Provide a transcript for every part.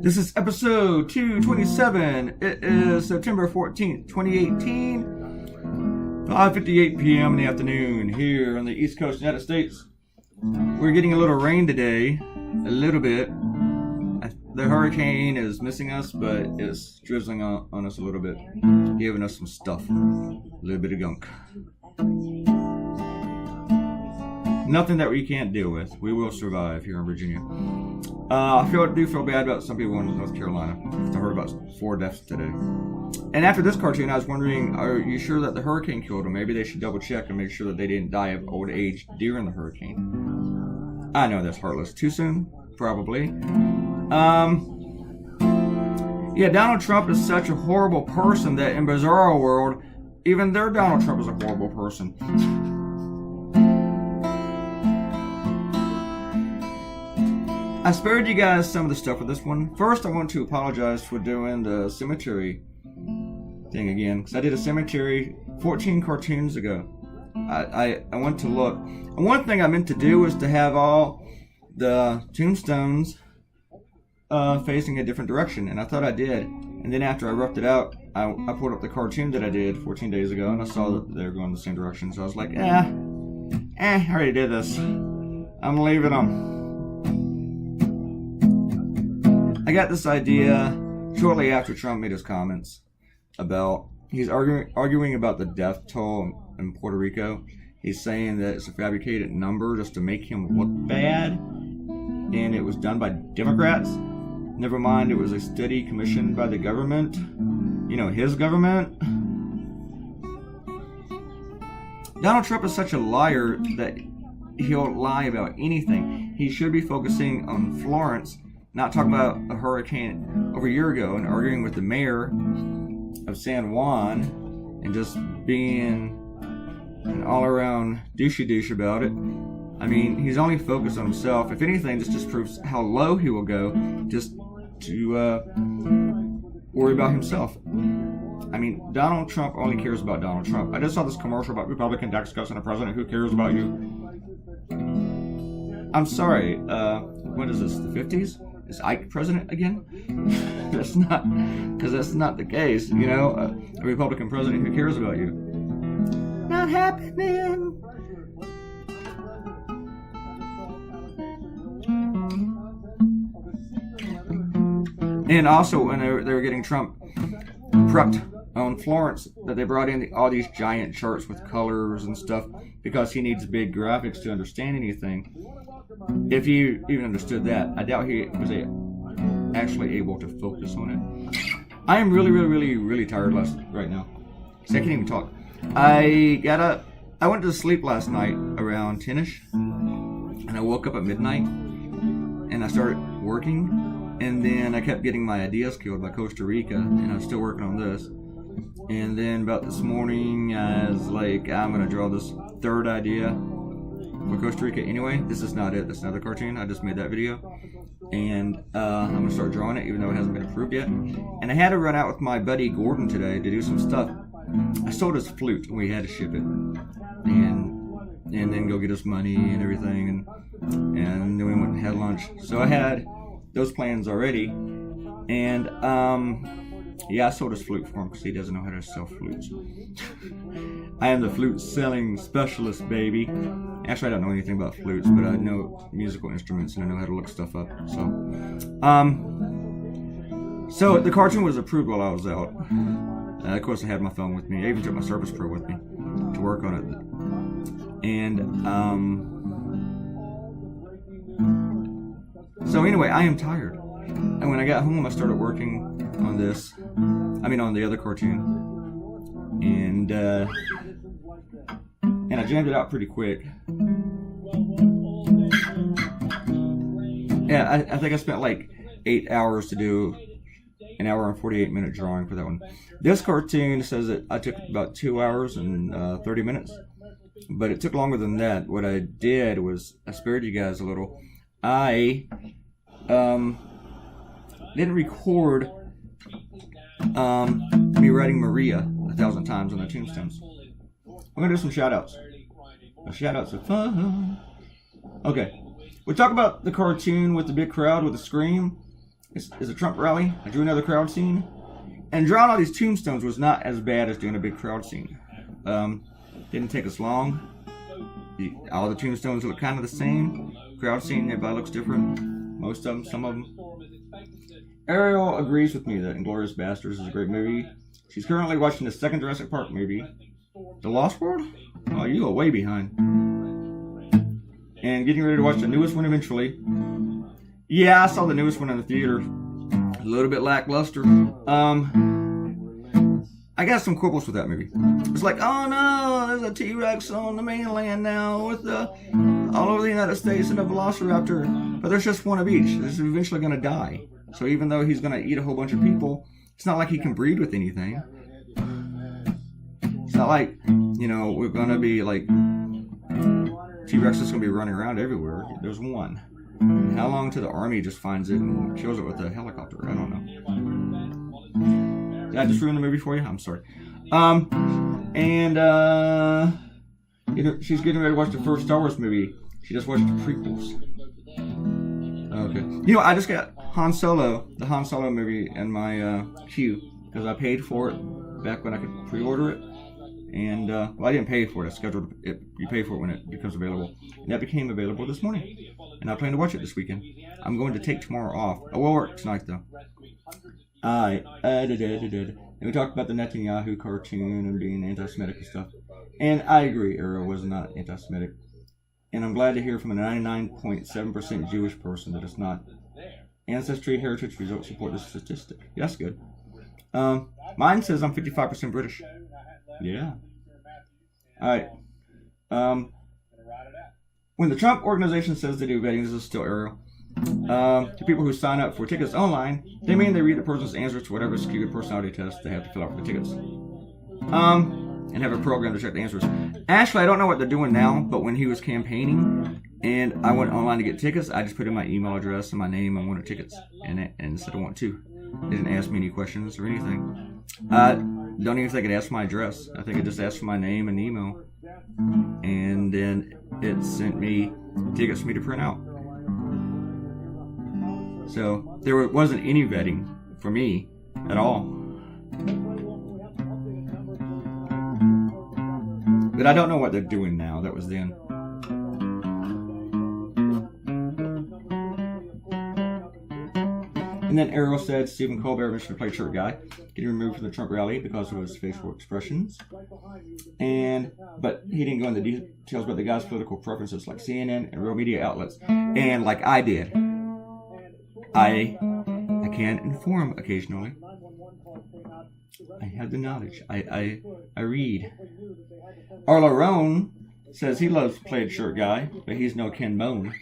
This is episode 227. It is September 14th, 2018. 5:58 p.m. in the afternoon here on the East Coast of the United States. We're getting a little rain today. A little bit. The hurricane is missing us, but it's drizzling on us a little bit. Giving us some stuff. A little bit of gunk. Nothing that we can't deal with. We will survive here in Virginia. I do feel bad about some people in North Carolina. I heard about 4 deaths today. And after this cartoon, I was wondering, are you sure that the hurricane killed them? Maybe they should double check and make sure that they didn't die of old age during the hurricane. I know that's heartless. Too soon? Probably. Yeah, Donald Trump is such a horrible person that in Bizarro World, even their Donald Trump is a horrible person. I spared you guys some of the stuff with this one. First, I want to apologize for doing the cemetery thing again, because I did a cemetery 14 cartoons ago. I went to look. And one thing I meant to do was to have all the tombstones facing a different direction, and I thought I did. And then after I roughed it out, I pulled up the cartoon that I did 14 days ago, and I saw that they were going the same direction. So I was like, I already did this. I'm leaving them. I got this idea shortly after Trump made his comments about, he's arguing about the death toll in Puerto Rico. He's saying that it's a fabricated number just to make him look bad, and it was done by Democrats. Never mind, it was a study commissioned by the government. You know, his government. Donald Trump is such a liar that he'll lie about anything. He should be focusing on Florence, not talking about a hurricane over a year ago and arguing with the mayor of San Juan and just being an all-around douche about it. I mean, he's only focused on himself. If anything, this just proves how low he will go just to worry about himself. I mean, Donald Trump only cares about Donald Trump. I just saw this commercial about Republican tax cuts and a president who cares about you. I'm sorry, what is this, the 50s? Is Ike president again? That's not, because that's not the case, you know. A Republican president who cares about you. Not happening. And also, when they were getting Trump prepped on Florence, that they brought in all these giant charts with colors and stuff because he needs big graphics to understand anything. If he even understood that, I doubt he was actually able to focus on it. I am really tired right now. So I can't even talk. I went to sleep last night around 10ish, and I woke up at midnight, and I started working, and then I kept getting my ideas killed by Costa Rica, and I was still working on this. And then about this morning, I was like, I'm gonna draw this third idea for Costa Rica anyway. This is not it. That's another cartoon. I just made that video. And I'm going to start drawing it even though it hasn't been approved yet. And I had to run out with my buddy Gordon today to do some stuff. I sold his flute and we had to ship it. And then go get us money and everything. And then we went and had lunch. So I had those plans already. And yeah, I sold his flute for him because he doesn't know how to sell flutes. I am the flute selling specialist, baby. Actually, I don't know anything about flutes, but I know musical instruments and I know how to look stuff up. So the cartoon was approved while I was out. Of course, I had my phone with me. I even took my Surface Pro with me to work on it. And so anyway, I am tired. And when I got home, I started working on this. On the other cartoon. And I jammed it out pretty quick. Yeah, I think I spent like 8 hours to do an hour and 48-minute drawing for that one. This cartoon says that I took about 2 hours and 30 minutes. But it took longer than that. What I did was, I spared you guys a little. I didn't record me writing Maria 1,000 times on the tombstones. I'm gonna do some shout outs. Shout outs are fun. Okay. We talk about the cartoon with the big crowd with the scream. is a Trump rally. I drew another crowd scene. And drawing all these tombstones was not as bad as doing a big crowd scene. Didn't take us long. All the tombstones look kind of the same. Crowd scene, everybody looks different. Most of them, some of them. Ariel agrees with me that Inglourious Basterds is a great movie. She's currently watching the second Jurassic Park movie. The Lost World? Oh, you go way behind. And getting ready to watch the newest one eventually. Yeah, I saw the newest one in the theater. A little bit lackluster. I got some quibbles with that movie. It's like, oh no, there's a T-Rex on the mainland now with all over the United States and a Velociraptor. But there's just one of each. This is eventually going to die. So even though he's going to eat a whole bunch of people, it's not like he can breed with anything. It's not like, you know, we're going to be like, T-Rex is going to be running around everywhere. There's one. And how long till the army just finds it and kills it with a helicopter? I don't know. Did I just ruin the movie for you? I'm sorry. She's getting ready to watch the first Star Wars movie. She just watched the prequels. Okay. You know, I just got the Han Solo movie in my queue because I paid for it back when I could pre-order it. And, well, I didn't pay for it. I scheduled it. You pay for it when it becomes available. And that became available this morning. And I plan to watch it this weekend. I'm going to take tomorrow off. I will work tonight, though. Alright. And we talked about the Netanyahu cartoon and being anti-Semitic and stuff. And I agree, Ariel was not anti-Semitic. And I'm glad to hear from a 99.7% Jewish person that it's not. Ancestry, heritage results support this statistic. Yeah, that's good. Mine says I'm 55% British. Yeah. Alright. When the Trump organization says they do vetting, this is still Ariel. To people who sign up for tickets online, they mean they read the person's answers to whatever skewed personality test they have to fill out for the tickets. And have a program to check the answers. Actually, I don't know what they're doing now, but when he was campaigning and I went online to get tickets, I just put in my email address and my name and wanted tickets, and said I want to. They didn't ask me any questions or anything. Don't even think it asked my address. I think it just asked for my name and email, and then it sent me tickets for me to print out. So there wasn't any vetting for me at all. But I don't know what they're doing now. That was then. And then Ariel said Stephen Colbert mentioned to play shirt guy, getting removed from the Trump rally because of his facial expressions. But he didn't go into details about the guy's political preferences like CNN and real media outlets. And like I did, I can inform occasionally. I have the knowledge. I read. Arlo Roan says he loves Played Shirt Guy, but he's no Ken Bone.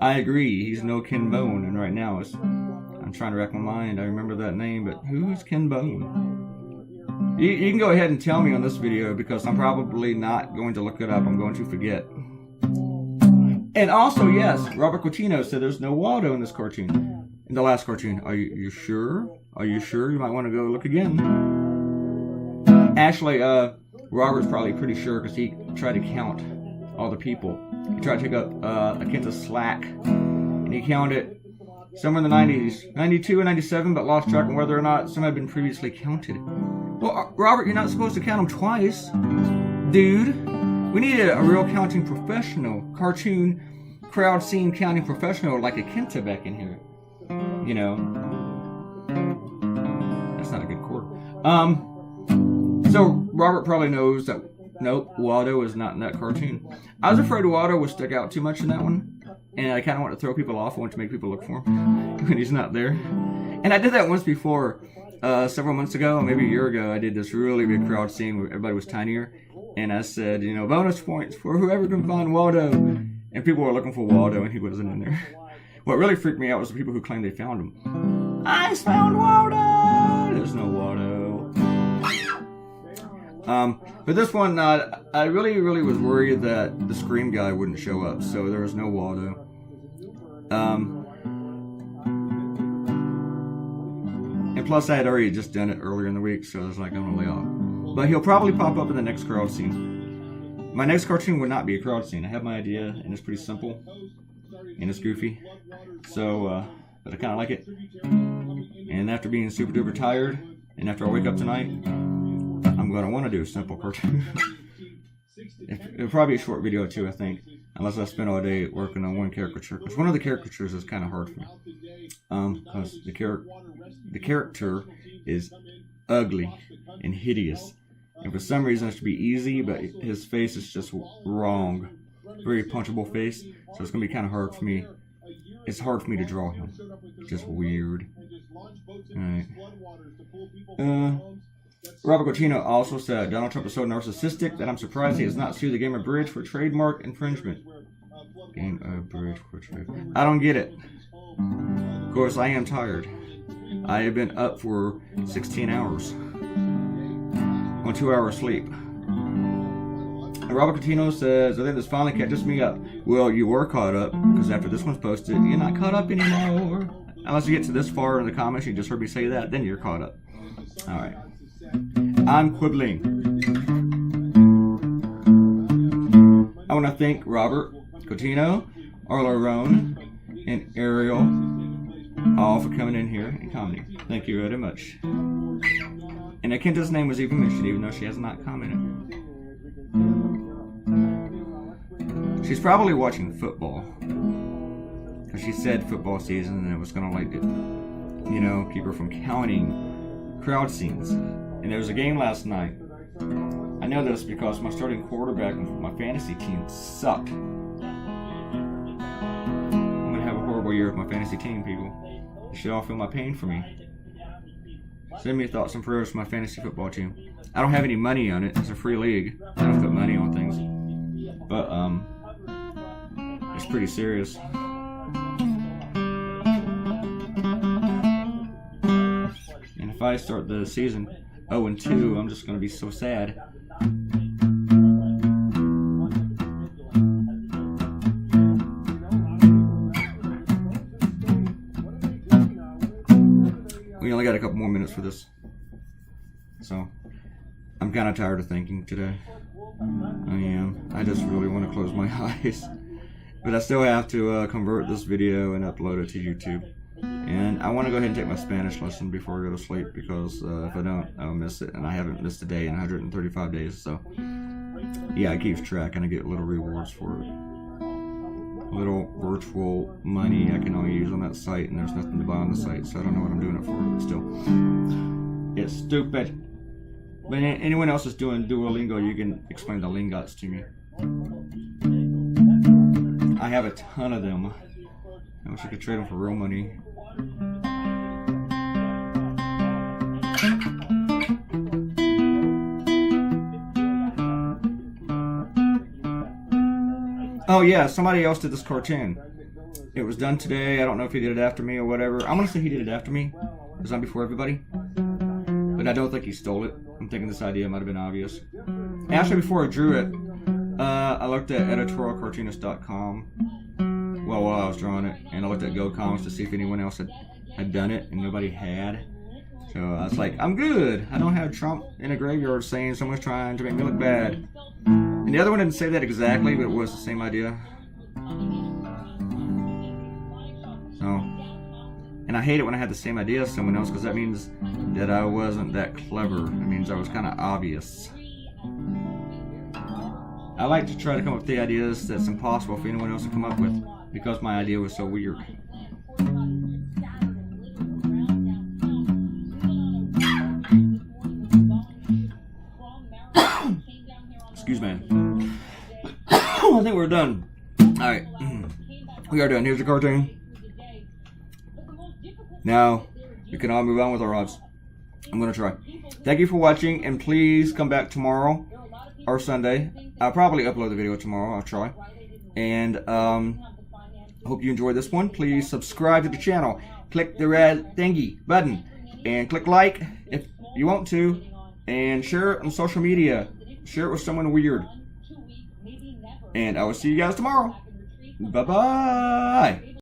I agree, he's no Ken Bone, and right now I'm trying to rack my mind. I remember that name, but who is Ken Bone? You can go ahead and tell me on this video because I'm probably not going to look it up. I'm going to forget. And also, yes, Robert Coutinho said there's no Waldo in this cartoon. In the last cartoon. Are you sure? Are you sure? You might want to go look again. Actually, Robert's probably pretty sure because he tried to count all the people. He tried to take up Akinta's slack, and he counted somewhere in the 90s, 92 and 97, but lost track on whether or not some had been previously counted. Well, Robert, you're not supposed to count them twice, dude. We need a real counting professional, cartoon, crowd scene counting professional like Akinta back in here. You know, that's not a good chord. So Robert probably knows that, nope, Waldo is not in that cartoon. I was afraid Waldo would stick out too much in that one, and I kind of want to throw people off. I want to make people look for him when he's not there. And I did that once before, several months ago, maybe a year ago. I did this really big crowd scene where everybody was tinier, and I said, you know, bonus points for whoever can find Waldo. And people were looking for Waldo, and he wasn't in there. What really freaked me out was the people who claimed they found him. I found Waldo! There's no Waldo. But this one, I really was worried that the Scream guy wouldn't show up, so there was no Waldo. And plus, I had already just done it earlier in the week, so I was like, I'm gonna lay off. But he'll probably pop up in the next crowd scene. My next cartoon would not be a crowd scene. I have my idea, and it's pretty simple, and it's goofy. So, but I kind of like it. And after being super duper tired, and after I wake up tonight, I'm going to want to do a simple cartoon. It'll probably be a short video too, I think. Unless I spend all day working on one caricature. Because one of the caricatures is kind of hard for me. Because the character is ugly and hideous. And for some reason it should be easy, but his face is just wrong. Very punchable face. So it's going to be kind of hard for me. It's hard for me to draw him. Just weird. Alright. Robert Claytoonz also said Donald Trump is so narcissistic that I'm surprised he has not sued the Game of Bridge for trademark infringement. Game of Bridge for trademark. I don't get it. Of course, I am tired. I have been up for 16 hours. On 2 hours sleep. And Robert Claytoonz says, I think this finally catches me up. Well, you were caught up, because after this one's posted, you're not caught up anymore. Unless you get to this far in the comments, you just heard me say that, then you're caught up. Alright. I'm quibbling. I want to thank Robert Claytoonz, Arlo Roan, and Ariel all for coming in here and commenting. Thank you very much. And Akinta's name was even mentioned, even though she has not commented. She's probably watching football. Because she said football season and it was going to, like, you know, keep her from counting crowd scenes. And there was a game last night. I know this because my starting quarterback and my fantasy team sucked. I'm going to have a horrible year with my fantasy team, people. You should all feel my pain for me. Send me thoughts and prayers for my fantasy football team. I don't have any money on it. It's a free league. I don't put money on things. But, it's pretty serious. And if I start the season 0-2, I'm just going to be so sad. We only got a couple more minutes for this. So, I'm kind of tired of thinking today. I am. I just really want to close my eyes. But I still have to convert this video and upload it to YouTube. And I want to go ahead and take my Spanish lesson before I go to sleep, because if I don't, I'll miss it. And I haven't missed a day in 135 days, so yeah, it keeps track and I get little rewards for it. Little virtual money I can only use on that site, and there's nothing to buy on the site, so I don't know what I'm doing it for, but still. It's stupid. But anyone else is doing Duolingo, you can explain the lingots to me. I have a ton of them. I wish I could trade them for real money. Oh yeah, somebody else did this cartoon. It was done today. I don't know if he did it after me or whatever. I'm gonna say he did it after me. It was done before everybody. But I don't think he stole it. I'm thinking this idea might have been obvious. Actually, before I drew it, I looked at Time-Lapse.com. Well, while I was drawing it, and I looked at GoComics to see if anyone else had done it, and nobody had. So I was like, I'm good. I don't have Trump in a graveyard saying someone's trying to make me look bad. And the other one didn't say that exactly, but it was the same idea. So, and I hate it when I had the same idea as someone else, because that means that I wasn't that clever. It means I was kind of obvious. I like to try to come up with the ideas that's impossible for anyone else to come up with, because my idea was so weird. Excuse me. I think we're done. Alright. We are done. Here's the cartoon. Now, we can all move on with our lives. I'm going to try. Thank you for watching, and please come back tomorrow or Sunday. I'll probably upload the video tomorrow. I'll try. And hope you enjoyed this one. Please subscribe to the channel. Click the red thingy button. And click like if you want to. And share it on social media. Share it with someone weird. And I will see you guys tomorrow. Bye-bye.